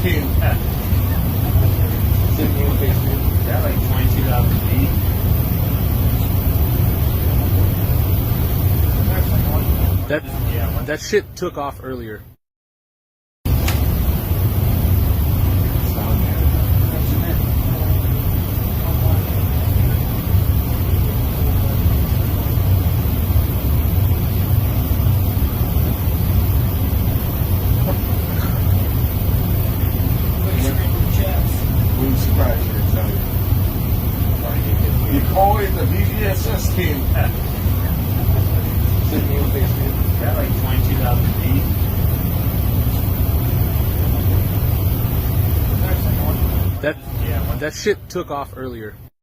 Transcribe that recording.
team. Yeah, like 22,000 feet. That shit took off earlier. Wouldn't surprise you to tell you. Deploying the BGSS team. Yeah, like 22,000 feet. That shit took off earlier.